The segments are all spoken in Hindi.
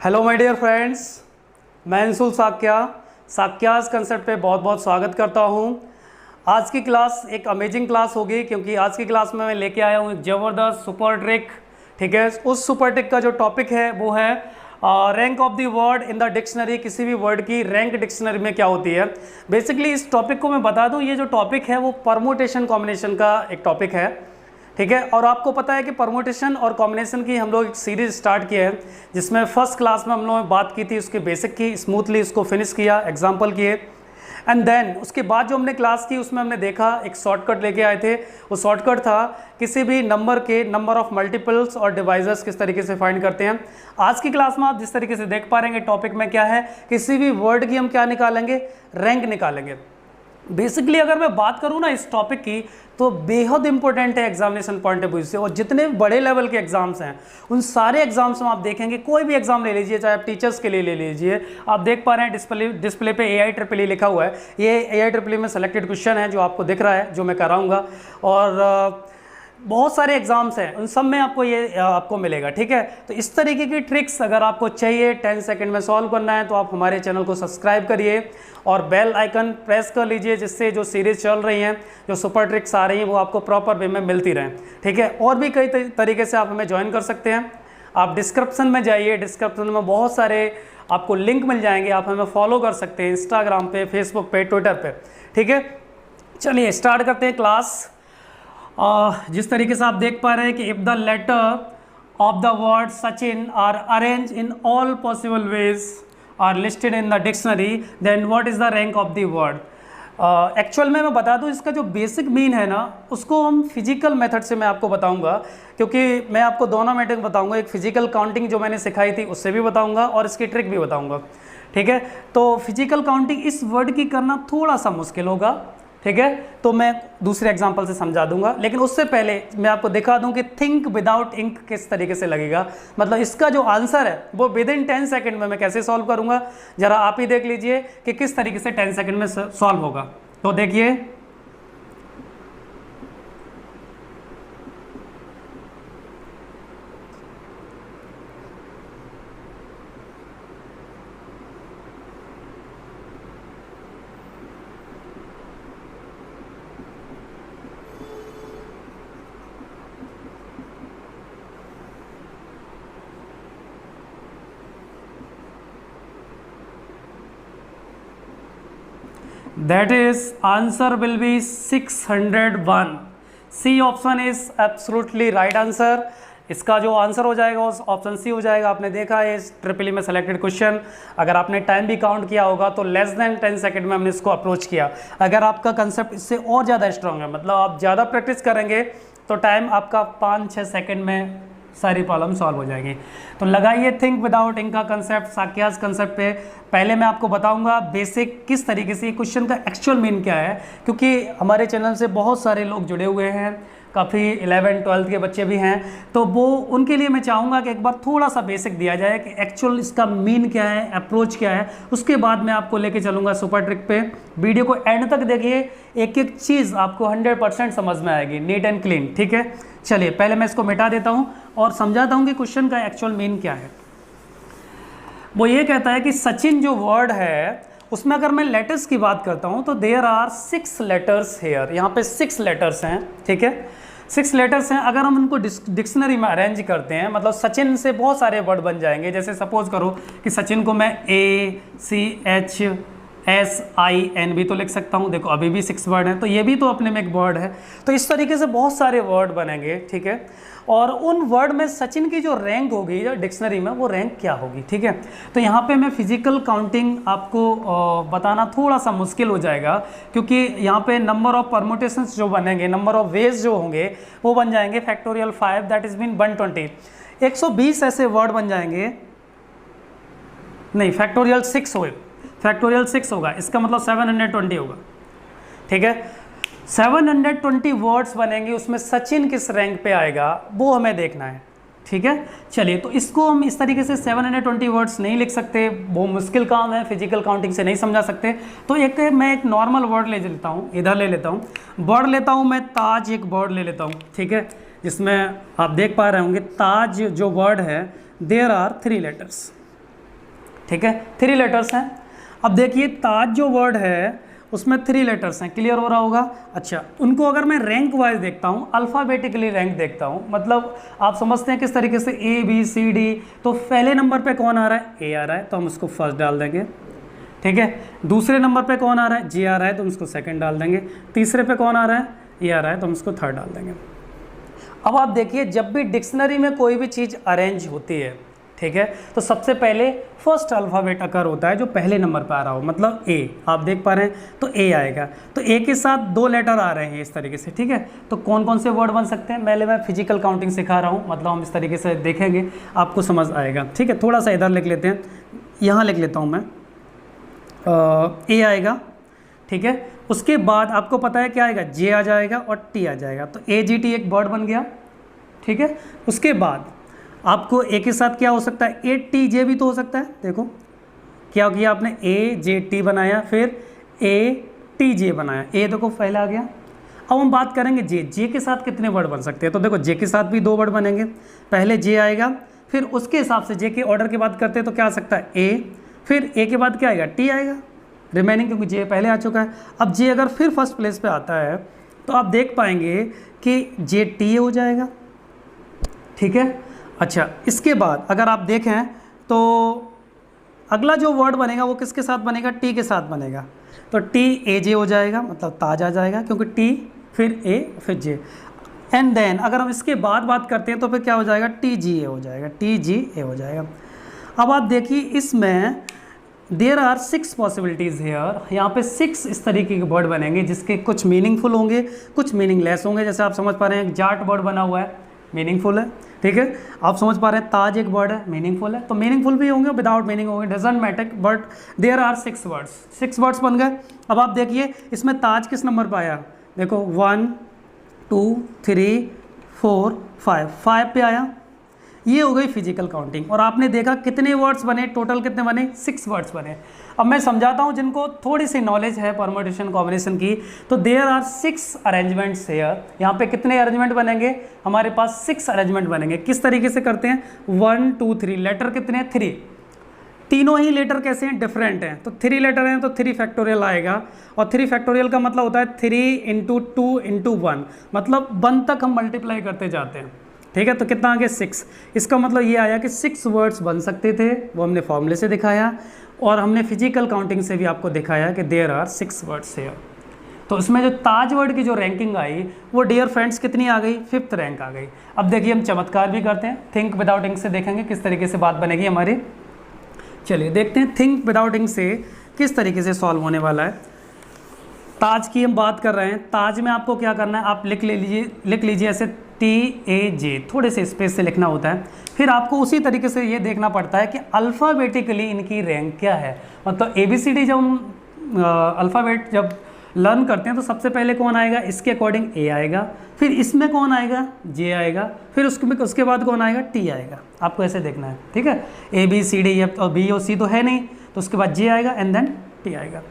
हेलो माय डियर फ्रेंड्स, मैं अंशुल साक्यास कंसेप्ट पे बहुत बहुत स्वागत करता हूँ। आज की क्लास एक अमेजिंग क्लास होगी क्योंकि आज की क्लास में मैं लेके आया हूँ एक ज़बरदस्त सुपर ट्रिक। ठीक है, उस सुपर ट्रिक का जो टॉपिक है वो है rank of the word in the dictionary. किसी भी वर्ड की रैंक डिक्शनरी में क्या होती है। बेसिकली इस टॉपिक को मैं बता दूँ, ये जो टॉपिक है वो परमुटेशन कॉम्बिनेशन का एक टॉपिक है। ठीक है, और आपको पता है कि परमुटेशन और कॉम्बिनेशन की हम लोग एक सीरीज स्टार्ट किए हैं जिसमें फर्स्ट क्लास में हम लोगों ने बात की थी उसके बेसिक की, स्मूथली इसको फिनिश किया, एग्जांपल किए, एंड देन उसके बाद जो हमने क्लास की उसमें हमने देखा एक शॉर्टकट लेके आए थे। वो शॉर्टकट था किसी भी नंबर के नंबर ऑफ मल्टीपल्स और डिवाइजर्स किस तरीके से फाइंड करते हैं। आज की क्लास में आप जिस तरीके से देख पा रहे हैं टॉपिक में क्या है, किसी भी वर्ड की हम क्या निकालेंगे, रैंक निकालेंगे। बेसिकली अगर मैं बात करूं ना इस टॉपिक की तो बेहद इंपॉर्टेंट है एग्जामिनेशन पॉइंट ऑफ व्यू से। और जितने बड़े लेवल के एग्जाम्स हैं उन सारे एग्जाम्स में आप देखेंगे, कोई भी एग्जाम ले लीजिए, चाहे आप टीचर्स के लिए ले लीजिए, आप देख पा रहे हैं डिस्प्ले पे AIEEE लिखा हुआ है। ये AIEEE में सेलेक्टेड क्वेश्चन है जो आपको दिख रहा है, जो मैं कराऊंगा। और बहुत सारे एग्जाम्स हैं, उन सब में आपको ये आपको मिलेगा। ठीक है, तो इस तरीके की ट्रिक्स अगर आपको चाहिए 10 सेकंड में सॉल्व करना है तो आप हमारे चैनल को सब्सक्राइब करिए और बेल आइकन प्रेस कर लीजिए, जिससे जो सीरीज चल रही हैं, जो सुपर ट्रिक्स आ रही हैं, वो आपको प्रॉपर वे में मिलती रहें। ठीक है, और भी कई तरीके से आप हमें ज्वाइन कर सकते हैं। आप डिस्क्रिप्शन में जाइए, डिस्क्रिप्शन में बहुत सारे आपको लिंक मिल जाएंगे, आप हमें फॉलो कर सकते हैं इंस्टाग्राम पे, फेसबुक पे, ट्विटर पे। ठीक है, चलिए स्टार्ट करते हैं क्लास। जिस तरीके से आप देख पा रहे हैं कि if the letter of the word Sachin are arrange in all possible ways are listed in the dictionary then what is the rank of the word. Actual में मैं बता दूं इसका जो बेसिक मीन है ना उसको हम फिजिकल मेथड से मैं आपको बताऊंगा, क्योंकि मैं आपको दोनों मेथड बताऊंगा। एक फिजिकल काउंटिंग जो मैंने सिखाई थी उससे भी बताऊंगा और इसकी ट्रिक भी बताऊंगा। ठीक है, तो फिजिकल काउंटिंग इस वर्ड की करना थोड़ा सा मुश्किल होगा। ठीक है, तो मैं दूसरे एग्जांपल से समझा दूंगा, लेकिन उससे पहले मैं आपको दिखा दूं कि थिंक विदाउट इंक किस तरीके से लगेगा। मतलब इसका जो आंसर है वो विद इन 10 सेकंड में मैं कैसे सॉल्व करूंगा, जरा आप ही देख लीजिए कि किस तरीके से 10 सेकंड में सॉल्व होगा। तो देखिए, that is answer will be 601. C option is absolutely right answer. इसका जो आंसर हो जाएगा उस ऑप्शन सी हो जाएगा। आपने देखा है इस ट्रिपल में सेलेक्टेड क्वेश्चन, अगर आपने टाइम भी काउंट किया होगा तो लेस देन 10 सेकंड में हमने इसको अप्रोच किया। अगर आपका कंसेप्ट इससे और ज़्यादा स्ट्रांग है, मतलब आप ज़्यादा प्रैक्टिस करेंगे तो टाइम आपका 5-6 सेकंड में सारी प्रॉब्लम सॉल्व हो जाएगी। तो लगाइए थिंक विदाउट इंक का कंसेप्ट साक्यास कंसेप्ट पे। पहले मैं आपको बताऊंगा बेसिक किस तरीके से क्वेश्चन का एक्चुअल मीन क्या है, क्योंकि हमारे चैनल से बहुत सारे लोग जुड़े हुए हैं, काफ़ी 11-12 के बच्चे भी हैं, तो वो उनके लिए मैं चाहूँगा कि एक बार थोड़ा सा बेसिक दिया जाए कि एक्चुअल इसका मीन क्या है, अप्रोच क्या है। उसके बाद मैं आपको लेके चलूँगा सुपर ट्रिक पे। वीडियो को एंड तक देखिए, एक एक चीज़ आपको 100% समझ में आएगी, नीट एंड क्लीन। ठीक है, चलिए पहले मैं इसको मिटा देता हूँ और समझाता हूँ कि क्वेश्चन का एक्चुअल मीन क्या है। वो ये कहता है कि सचिन जो वर्ड है उसमें अगर मैं लेटर्स की बात करता हूँ तो देयर आर 6 लेटर्स हेयर। यहाँ पे 6 लेटर्स हैं। ठीक है, 6 लेटर्स हैं। अगर हम उनको डिक्शनरी में अरेंज करते हैं, मतलब सचिन से बहुत सारे वर्ड बन जाएंगे। जैसे सपोज करो कि सचिन को मैं ACHSIN भी तो लिख सकता हूँ। देखो अभी भी 6 वर्ड हैं, तो ये भी तो अपने में एक वर्ड है। तो इस तरीके से बहुत सारे वर्ड बनेंगे। ठीक है, और उन वर्ड में सचिन की जो रैंक होगी डिक्शनरी में वो रैंक क्या होगी। ठीक है, तो यहाँ पे मैं फिजिकल काउंटिंग आपको बताना थोड़ा सा मुश्किल हो जाएगा, क्योंकि यहाँ पे नंबर ऑफ परमुटेशंस जो बनेंगे, नंबर ऑफ वेज जो होंगे वो बन जाएंगे फैक्टोरियल 5, दैट इज मीन 120। 120 ऐसे वर्ड बन जाएंगे, नहीं फैक्टोरियल 6 हो, फैक्टोरियल 6 होगा, इसका मतलब 720 होगा। ठीक है, 720 वर्ड्स बनेंगे, उसमें सचिन किस रैंक पे आएगा वो हमें देखना है। ठीक है, चलिए तो इसको हम इस तरीके से 720 वर्ड्स नहीं लिख सकते, वो मुश्किल काम है, फिजिकल काउंटिंग से नहीं समझा सकते। तो मैं एक नॉर्मल वर्ड ले लेता हूँ, इधर ले लेता हूँ, वर्ड लेता हूँ मैं ताज, एक वर्ड ले लेता हूँ। ठीक है, जिसमें आप देख पा रहे होंगे ताज जो वर्ड है देयर आर 3 लेटर्स। ठीक है, 3 लेटर्स हैं। अब देखिए ताज जो वर्ड है उसमें 3 लेटर्स हैं, क्लियर हो रहा होगा। अच्छा, उनको अगर मैं रैंक वाइज देखता हूँ, अल्फ़ाबेटिकली रैंक देखता हूँ, मतलब आप समझते हैं किस तरीके से A B C D, तो पहले नंबर पे कौन आ रहा है, A आ रहा है तो हम उसको फर्स्ट डाल देंगे, ठीक है। दूसरे नंबर पे कौन आ रहा है, J आ रहा है तो हम उसको सेकंड डाल देंगे। तीसरे पे कौन आ रहा है, E आ रहा है तो हम उसको थर्ड डाल देंगे। अब आप देखिए जब भी डिक्शनरी में कोई भी चीज़ अरेंज होती है, ठीक है, तो सबसे पहले फर्स्ट अल्फ़ाबेट अकर होता है जो पहले नंबर पर आ रहा हो, मतलब ए, आप देख पा रहे हैं तो ए आएगा। तो ए के साथ 2 लेटर आ रहे हैं इस तरीके से, ठीक है। तो कौन कौन से वर्ड बन सकते हैं, पहले मैं फिजिकल काउंटिंग सिखा रहा हूँ, मतलब हम इस तरीके से देखेंगे आपको समझ आएगा, ठीक है। थोड़ा सा इधर लिख लेते हैं, यहाँ लिख लेता हूँ मैं, ए आएगा, ठीक है। उसके बाद आपको पता है क्या आएगा, जे आ जाएगा और टी आ जाएगा, तो ए जी टी एक वर्ड बन गया, ठीक है। उसके बाद आपको ए के साथ क्या हो सकता है, ए टी जे भी तो हो सकता है। देखो क्या किया आपने, ए जे टी बनाया, फिर ए टी जे बनाया, ए देखो पहले आ गया। अब हम बात करेंगे जे, जे के साथ कितने वर्ड बन सकते हैं, तो देखो जे के साथ भी 2 वर्ड बनेंगे, पहले जे आएगा, फिर उसके हिसाब से जे के ऑर्डर की बात करते हैं तो क्या आ सकता है, ए, फिर ए के बाद क्या आएगा, टी आएगा रिमेनिंग, क्योंकि जे पहले आ चुका है। अब जे अगर फिर फर्स्ट प्लेस पे आता है तो आप देख पाएंगे कि जे टी हो जाएगा, ठीक है। अच्छा, इसके बाद अगर आप देखें तो अगला जो वर्ड बनेगा वो किसके साथ बनेगा, टी के साथ बनेगा, तो टी ए जे हो जाएगा, मतलब ताज आ जाएगा, क्योंकि टी फिर ए फिर जे। एंड देन अगर हम इसके बाद बात करते हैं तो फिर क्या हो जाएगा, टी जी ए हो जाएगा, टी जी ए हो जाएगा। अब आप देखिए इसमें देयर आर 6 पॉसिबिलिटीज़ हेयर, यहाँ पे 6 इस तरीके के वर्ड बनेंगे जिसके कुछ मीनिंगफुल होंगे, कुछ मीनिंगलेस होंगे। जैसे आप समझ पा रहे हैं जाट वर्ड बना हुआ है, मीनिंगफुल है, ठीक है। आप समझ पा रहे हैं ताज एक वर्ड है, मीनिंगफुल है, तो मीनिंगफुल भी होंगे, विदाउट मीनिंग होंगे, doesn't matter, but there are 6 words, 6 words बन गए। अब आप देखिए इसमें ताज किस नंबर पर आया, देखो 1 2 3 4 5 पे आया, ये हो गई फिजिकल काउंटिंग। और आपने देखा कितने वर्ड्स बने, टोटल कितने बने, 6 वर्ड्स बने। अब मैं समझाता हूँ जिनको थोड़ी सी नॉलेज है परम्यूटेशन कॉम्बिनेशन की, तो देयर आर 6 अरेंजमेंट्स हेयर। यहाँ पे कितने अरेंजमेंट बनेंगे, हमारे पास 6 अरेंजमेंट बनेंगे। किस तरीके से करते हैं, 1 2 3, लेटर कितने हैं, 3, तीनों ही लेटर कैसे हैं, डिफरेंट हैं, तो 3 लेटर हैं तो 3 फैक्टोरियल आएगा। और 3 फैक्टोरियल का मतलब होता है 3 × 2 × 1, मतलब 1 तक हम मल्टीप्लाई करते जाते हैं, ठीक है। तो कितना आ गया, 6। इसका मतलब ये आया कि 6 वर्ड्स बन सकते थे, वो हमने फॉर्मूले से दिखाया, और हमने फिजिकल काउंटिंग से भी आपको दिखाया कि देयर आर 6 वर्ड्स हेयर। तो इसमें जो ताज वर्ड की जो रैंकिंग आई वो डियर फ्रेंड्स कितनी आ गई, 5th रैंक आ गई। अब देखिए हम चमत्कार भी करते हैं, थिंक विदाउट इंक से देखेंगे किस तरीके से बात बनेगी हमारी। चलिए देखते हैं थिंक विदाउट इंक से किस तरीके से सॉल्व होने वाला है। ताज की हम बात कर रहे हैं, ताज में आपको क्या करना है, आप लिख लीजिए ऐसे TAJ, थोड़े से स्पेस से लिखना होता है। फिर आपको उसी तरीके से ये देखना पड़ता है कि अल्फ़ाबेटिकली इनकी रैंक क्या है, मतलब ABCD जब हम अल्फ़ाबेट जब लर्न करते हैं तो सबसे पहले कौन आएगा, इसके अकॉर्डिंग A आएगा, फिर इसमें कौन आएगा, J आएगा, फिर उसके बाद कौन आएगा, T आएगा। आपको ऐसे देखना है, ठीक है। ABCD और B और C तो है नहीं, तो उसके बाद J आएगा एंड देन T आएगा।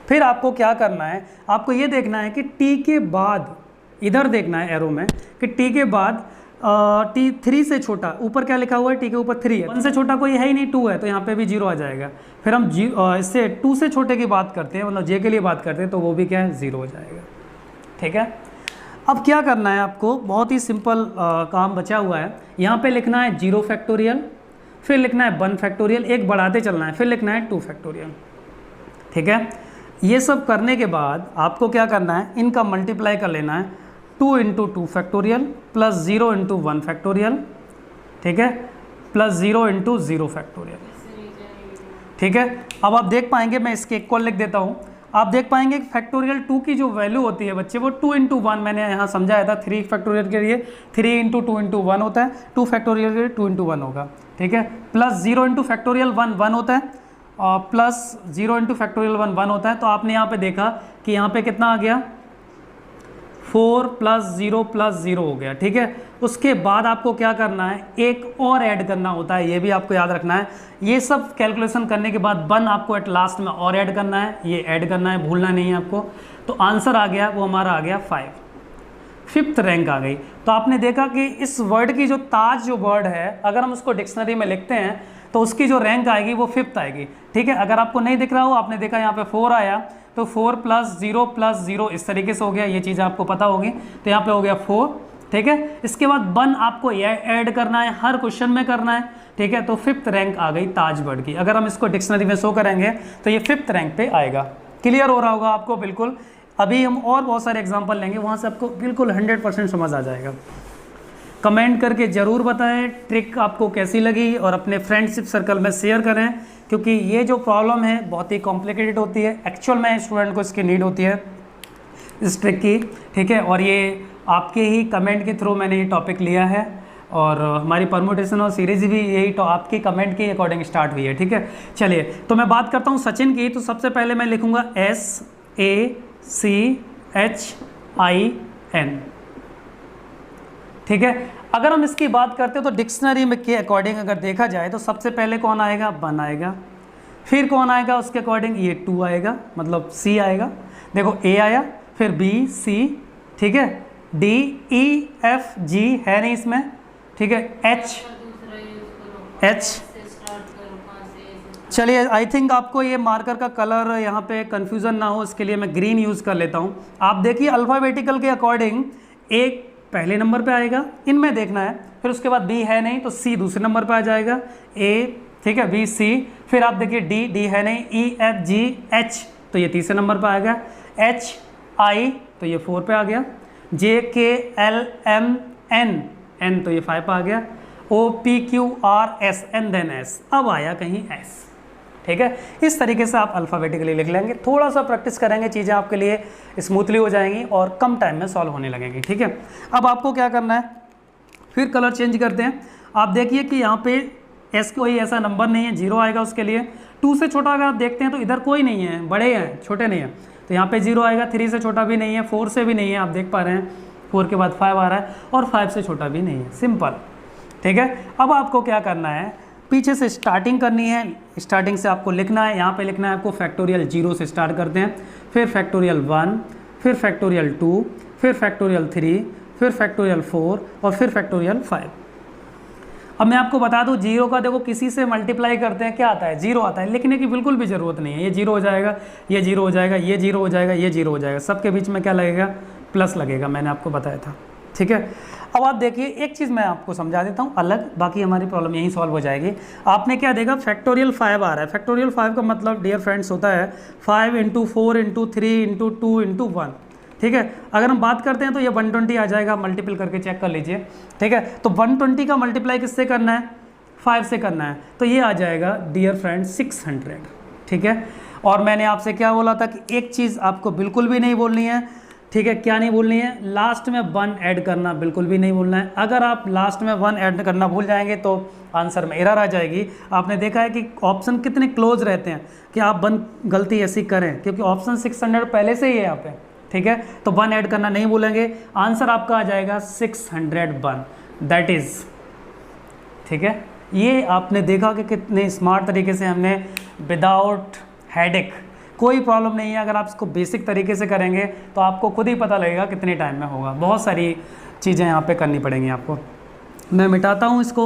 फिर आपको क्या करना है, आपको ये देखना है कि T के बाद, इधर देखना है एरो में कि T के बाद T 3 से छोटा, ऊपर क्या लिखा हुआ है, T के ऊपर 3 है, 1 से छोटा कोई है ही नहीं, 2 है, तो यहाँ पे भी 0 आ जाएगा। फिर हम इससे 2 से छोटे की बात करते हैं, मतलब J के लिए बात करते हैं, तो वो भी क्या है, 0 हो जाएगा, ठीक है। अब क्या करना है आपको, बहुत ही सिंपल काम बचा हुआ है। यहाँ पे लिखना है 0 फैक्टोरियल, फिर लिखना है 1 फैक्टोरियल, एक बढ़ाते चलना है, फिर लिखना है 2 फैक्टोरियल, ठीक है। ये सब करने के बाद आपको क्या करना है, इनका मल्टीप्लाई कर लेना है, 2 × 2 फैक्टोरियल प्लस 0 × 1 फैक्टोरियल, ठीक है, प्लस 0 × 0 फैक्टोरियल, ठीक है। अब आप देख पाएंगे, मैं इसके इक्वल लिख देता हूँ, आप देख पाएंगे फैक्टोरियल 2 की जो वैल्यू होती है बच्चे, वो 2 × 1, मैंने यहाँ समझाया था। 3 फैक्टोरियल के लिए 3 × 2 × 1 होता है, 2 फैक्टोरियल के लिए 2 × 1 होगा, ठीक है। प्लस 0 × फैक्टोरियल 1 होता है, और प्लस 0 × फैक्टोरियल 1 होता है। तो आपने यहाँ पे देखा कि यहाँ पे कितना आ गया, 4 + 0 + 0 हो गया, ठीक है। उसके बाद आपको क्या करना है, एक और ऐड करना होता है, ये भी आपको याद रखना है। ये सब कैलकुलेशन करने के बाद 1 आपको एट लास्ट में और ऐड करना है, ये ऐड करना है, भूलना नहीं है आपको। तो आंसर आ गया, वो हमारा आ गया 5, 5th रैंक आ गई। तो आपने देखा कि इस वर्ड की जो ताज जो वर्ड है, अगर हम उसको डिक्शनरी में लिखते हैं तो उसकी जो रैंक आएगी वो 5th आएगी। ठीक है, अगर आपको नहीं दिख रहा हो, आपने देखा यहाँ पे 4 आया तो 4 + 0 इस तरीके से हो गया, ये चीज़ आपको पता होगी। तो यहाँ पे हो गया 4। ठीक है, इसके बाद 1 आपको ये ऐड करना है, हर क्वेश्चन में करना है। ठीक है, तो 5th रैंक आ गई ताजबर्ड की। अगर हम इसको डिक्शनरी में शो करेंगे तो ये 5th रैंक पे आएगा। क्लियर हो रहा होगा आपको बिल्कुल। अभी हम और बहुत सारे एग्जाम्पल लेंगे, वहाँ से आपको बिल्कुल 100% समझ आ जाएगा। कमेंट करके ज़रूर बताएं ट्रिक आपको कैसी लगी, और अपने फ्रेंडशिप सर्कल में शेयर करें, क्योंकि ये जो प्रॉब्लम है बहुत ही कॉम्प्लिकेटेड होती है। एक्चुअल में स्टूडेंट को इसकी नीड होती है इस ट्रिक की। ठीक है, और ये आपके ही कमेंट के थ्रू मैंने ये टॉपिक लिया है, और हमारी परमुटेशन और सीरीज भी यही तो आपकी कमेंट के अकॉर्डिंग स्टार्ट हुई है। ठीक है, चलिए तो मैं बात करता हूँ सचिन की। तो सबसे पहले मैं लिखूँगा SACHIN। ठीक है, अगर हम इसकी बात करते हैं तो डिक्शनरी में के अकॉर्डिंग अगर देखा जाए तो सबसे पहले कौन आएगा, 1 आएगा। फिर कौन आएगा उसके अकॉर्डिंग, ये 2 आएगा, मतलब C आएगा। देखो A आया, फिर B C, ठीक है, D E F G है नहीं इसमें। ठीक है, H। चलिए, आई थिंक आपको ये मार्कर का कलर यहाँ पे कंफ्यूजन ना हो, इसके लिए मैं ग्रीन यूज़ कर लेता हूँ। आप देखिए अल्फ़ाबेटिकल के अकॉर्डिंग एक पहले नंबर पे आएगा, इनमें देखना है। फिर उसके बाद B है नहीं तो C दूसरे नंबर पे आ जाएगा, A, ठीक है, B C। फिर आप देखिए D है नहीं, E F G H तो ये तीसरे नंबर पे आएगा, H I तो ये 4 पे आ गया, J K L M N तो ये 5 पे आ गया, O P Q R S and then S, अब आया कहीं S। ठीक है, इस तरीके से आप अल्फ़ाबेटिकली लिख लेंगे। थोड़ा सा प्रैक्टिस करेंगे, चीज़ें आपके लिए स्मूथली हो जाएंगी और कम टाइम में सॉल्व होने लगेंगी। ठीक है, अब आपको क्या करना है, फिर कलर चेंज करते हैं। आप देखिए कि यहाँ पे S कोई ऐसा नंबर नहीं है, 0 आएगा उसके लिए। 2 से छोटा अगर आप देखते हैं तो इधर कोई नहीं है, बड़े हैं छोटे नहीं हैं, तो यहाँ पे 0 आएगा। 3 से छोटा भी नहीं है, 4 से भी नहीं है, आप देख पा रहे हैं 4 के बाद 5 आ रहा है, और 5 से छोटा भी नहीं है, सिंपल। ठीक है, अब आपको क्या करना है, पीछे से स्टार्टिंग करनी है। स्टार्टिंग से आपको लिखना है, यहाँ पे लिखना है आपको फैक्टोरियल 0 से स्टार्ट करते हैं, फिर फैक्टोरियल 1, फिर फैक्टोरियल 2, फिर फैक्टोरियल 3, फिर फैक्टोरियल 4 और फिर फैक्टोरियल 5। अब मैं आपको बता दूं 0 का देखो किसी से मल्टीप्लाई करते हैं क्या आता है, 0 आता है। लिखने की बिल्कुल भी ज़रूरत नहीं है, ये 0 हो जाएगा, ये 0 हो जाएगा, ये 0 हो जाएगा, ये 0 हो जाएगा, सबके बीच में क्या लगेगा, प्लस लगेगा, मैंने आपको बताया था। ठीक है, अब आप देखिए एक चीज़ मैं आपको समझा देता हूँ अलग, बाकी हमारी प्रॉब्लम यहीं सॉल्व हो जाएगी। आपने क्या देखा, फैक्टोरियल 5 आ रहा है। फैक्टोरियल 5 का मतलब डियर फ्रेंड्स होता है 5 × 4 × 3 × 2 × 1। ठीक है, अगर हम बात करते हैं तो ये 120 आ जाएगा, मल्टीपल करके चेक कर लीजिए। ठीक है, तो 120 का मल्टीप्लाई किससे करना है, 5 से करना है, तो ये आ जाएगा डियर फ्रेंड्स 600। ठीक है, और मैंने आपसे क्या बोला था कि एक चीज़ आपको बिल्कुल भी नहीं बोलनी है। ठीक है, क्या नहीं बोलनी है, लास्ट में 1 ऐड करना बिल्कुल भी नहीं बोलना है। अगर आप लास्ट में 1 ऐड करना भूल जाएंगे तो आंसर में एरर आ जाएगी। आपने देखा है कि ऑप्शन कितने क्लोज रहते हैं कि आप 1 गलती ऐसी करें, क्योंकि ऑप्शन 600 पहले से ही है यहाँ पे। ठीक है, तो 1 ऐड करना नहीं भूलेंगे, आंसर आपका आ जाएगा 601, दैट इज़। ठीक है, ये आपने देखा कि कितने स्मार्ट तरीके से हमने विदाउट हेडेक, कोई प्रॉब्लम नहीं है। अगर आप इसको बेसिक तरीके से करेंगे तो आपको खुद ही पता लगेगा कितने टाइम में होगा। बहुत सारी चीज़ें यहाँ पे करनी पड़ेंगी आपको। मैं मिटाता हूँ इसको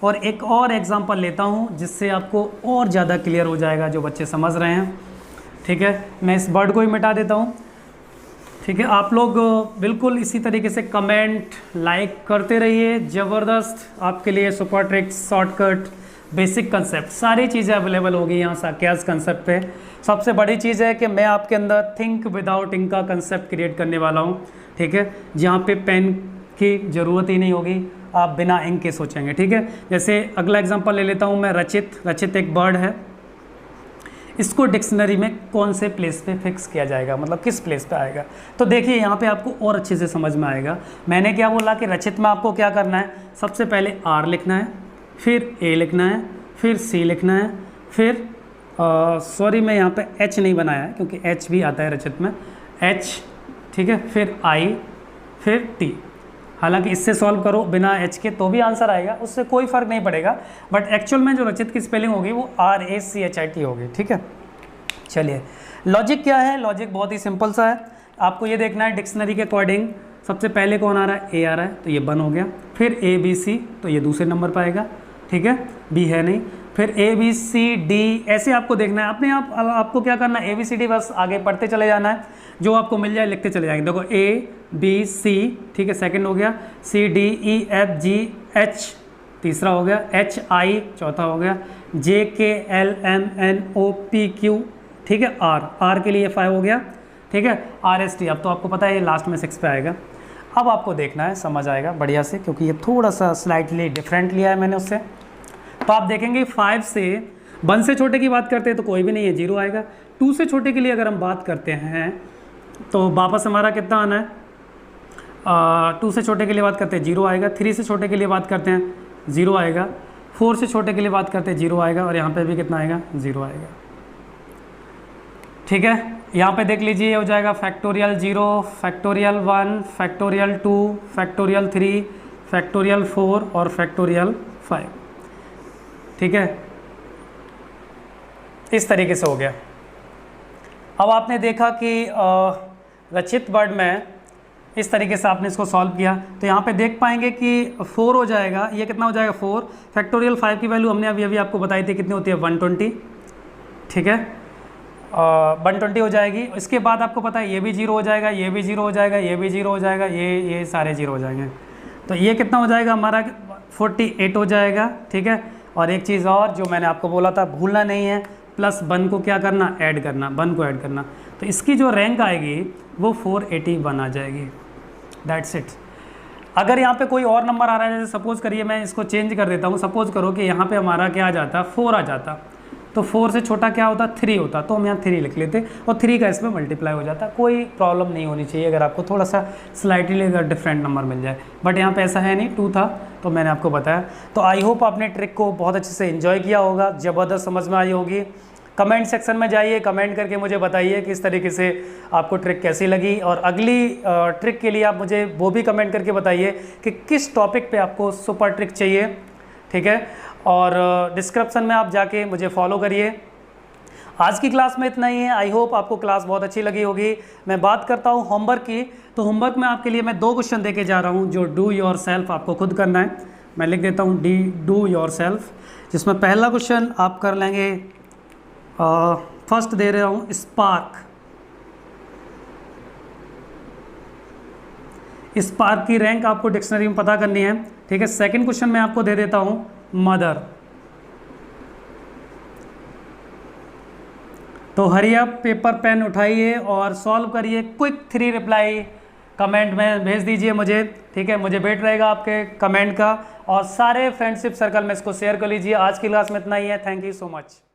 और एक और एग्जांपल लेता हूँ जिससे आपको और ज़्यादा क्लियर हो जाएगा, जो बच्चे समझ रहे हैं। ठीक है, मैं इस वर्ड को ही मिटा देता हूँ। ठीक है, आप लोग बिल्कुल इसी तरीके से कमेंट लाइक करते रहिए। ज़बरदस्त आपके लिए super tricks, shortcut, basic concept सारी चीज़ें अवेलेबल होगी यहाँ साक्यास कंसेप्ट पे। सबसे बड़ी चीज़ है कि मैं आपके अंदर थिंक विदाउट इंक का कंसेप्ट क्रिएट करने वाला हूँ। ठीक है, जहाँ पे पेन की ज़रूरत ही नहीं होगी, आप बिना इंक के सोचेंगे। ठीक है, जैसे अगला एग्जांपल ले लेता हूँ मैं, रचित। रचित एक वर्ड है, इसको डिक्शनरी में कौन से प्लेस पे फिक्स किया जाएगा, मतलब किस प्लेस पे आएगा। तो देखिए यहाँ पे आपको और अच्छे से समझ में आएगा। मैंने क्या बोला कि रचित में आपको क्या करना है, सबसे पहले R लिखना है, फिर A लिखना है, फिर C लिखना है, फिर सॉरी मैं यहाँ पे H नहीं बनाया है क्योंकि H भी आता है रचित में, H। ठीक है, फिर I, फिर T। हालांकि इससे सॉल्व करो बिना H के तो भी आंसर आएगा, उससे कोई फ़र्क नहीं पड़ेगा, बट एक्चुअल में जो रचित की स्पेलिंग होगी वो RACHIT होगी। ठीक है, चलिए लॉजिक क्या है, लॉजिक बहुत ही सिंपल सा है। आपको ये देखना है डिक्शनरी के अकॉर्डिंग सबसे पहले कौन आ रहा है, A आ रहा है तो ये 1 हो गया, फिर A B C तो ये दूसरे नंबर पर आएगा। ठीक है, B है नहीं, फिर ABCD ऐसे आपको देखना है अपने आप। आपको क्या करना है, ABCD बस आगे पढ़ते चले जाना है, जो आपको मिल जाए लिखते चले जाएंगे। देखो ABC, ठीक है, सेकंड हो गया, CDEFGH तीसरा हो गया, HI चौथा हो गया, JKLMNOPQ, ठीक है, R के लिए 5 हो गया, ठीक है, RST। अब तो आपको पता है ये लास्ट में 6 पे आएगा। अब आपको देखना है, समझ आएगा बढ़िया से, क्योंकि ये थोड़ा सा स्लाइटली डिफरेंट लिया है मैंने उससे। तो आप देखेंगे 5 से 1 से छोटे की बात करते हैं तो कोई भी नहीं है, 0 आएगा। 2 से छोटे के लिए अगर हम बात करते हैं तो वापस हमारा कितना आना है, 2 से छोटे के लिए बात करते हैं 0 आएगा। 3 से छोटे के लिए बात करते हैं 0 आएगा। 4 से छोटे के लिए बात करते हैं 0 आएगा, और यहाँ पे भी कितना आएगा, 0 आएगा, ठीक है। यहाँ पे देख लीजिए, ये हो जाएगा factorial 0, factorial 1, factorial 2, factorial 3, factorial 4 और फैक्टोरियल 5, ठीक है। इस तरीके से हो गया। अब आपने देखा कि रचित वर्ड में इस तरीके से आपने इसको सॉल्व किया, तो यहाँ पे देख पाएंगे कि 4 हो जाएगा, ये कितना हो जाएगा 4। फैक्टोरियल 5 की वैल्यू हमने अभी आपको बताई थी कितनी होती है, 120, ठीक है, 120 हो जाएगी। इसके बाद आपको पता है ये भी 0 हो जाएगा, ये भी 0 हो जाएगा, ये भी 0 हो जाएगा, ये सारे 0 हो जाएंगे। तो ये कितना हो जाएगा हमारा, 48 हो जाएगा, ठीक है। और एक चीज़ और जो मैंने आपको बोला था, भूलना नहीं है, प्लस 1 को क्या करना, ऐड करना, 1 को ऐड करना। तो इसकी जो रैंक आएगी वो 481 आ जाएगी। That's it. अगर यहाँ पे कोई और नंबर आ रहा है, जैसे सपोज करिए मैं इसको चेंज कर देता हूँ, सपोज करो कि यहाँ पे हमारा क्या आ जाता, 4 आ जाता, तो 4 से छोटा क्या होता, 3 होता, तो हम यहाँ 3 लिख लेते और 3 का इसमें मल्टीप्लाई हो जाता। कोई प्रॉब्लम नहीं होनी चाहिए अगर आपको थोड़ा सा स्लाइटली अगर डिफरेंट नंबर मिल जाए, बट यहाँ पे ऐसा है नहीं, 2 था तो मैंने आपको बताया। तो आई होप आपने ट्रिक को बहुत अच्छे से एंजॉय किया होगा, ज़बरदस्त समझ में आई होगी। कमेंट सेक्शन में जाइए, कमेंट करके मुझे बताइए कि इस तरीके से आपको ट्रिक कैसी लगी, और अगली ट्रिक के लिए आप मुझे वो भी कमेंट करके बताइए कि किस टॉपिक पे आपको सुपर ट्रिक चाहिए, ठीक है। और डिस्क्रिप्शन में आप जाके मुझे फॉलो करिए। आज की क्लास में इतना ही है। आई होप आपको क्लास बहुत अच्छी लगी होगी। मैं बात करता हूँ होमवर्क की, तो होमवर्क में आपके लिए मैं 2 क्वेश्चन दे के जा रहा हूँ जो डू योर सेल्फ आपको खुद करना है। मैं लिख देता हूँ डू योर सेल्फ, जिसमें पहला क्वेश्चन आप कर लेंगे, फर्स्ट दे रहा हूँ स्पार्क। स्पार्क की रैंक आपको डिक्शनरी में पता करनी है, ठीक है। सेकंड क्वेश्चन मैं आपको दे देता हूँ मदर। तो हरी अप, पेपर पेन उठाइए और सॉल्व करिए। क्विक 3 रिप्लाई कमेंट में भेज दीजिए मुझे, ठीक है। मुझे वेट रहेगा आपके कमेंट का, और सारे फ्रेंडशिप सर्कल में इसको शेयर कर लीजिए। आज की क्लास में इतना ही है। Thank you so much.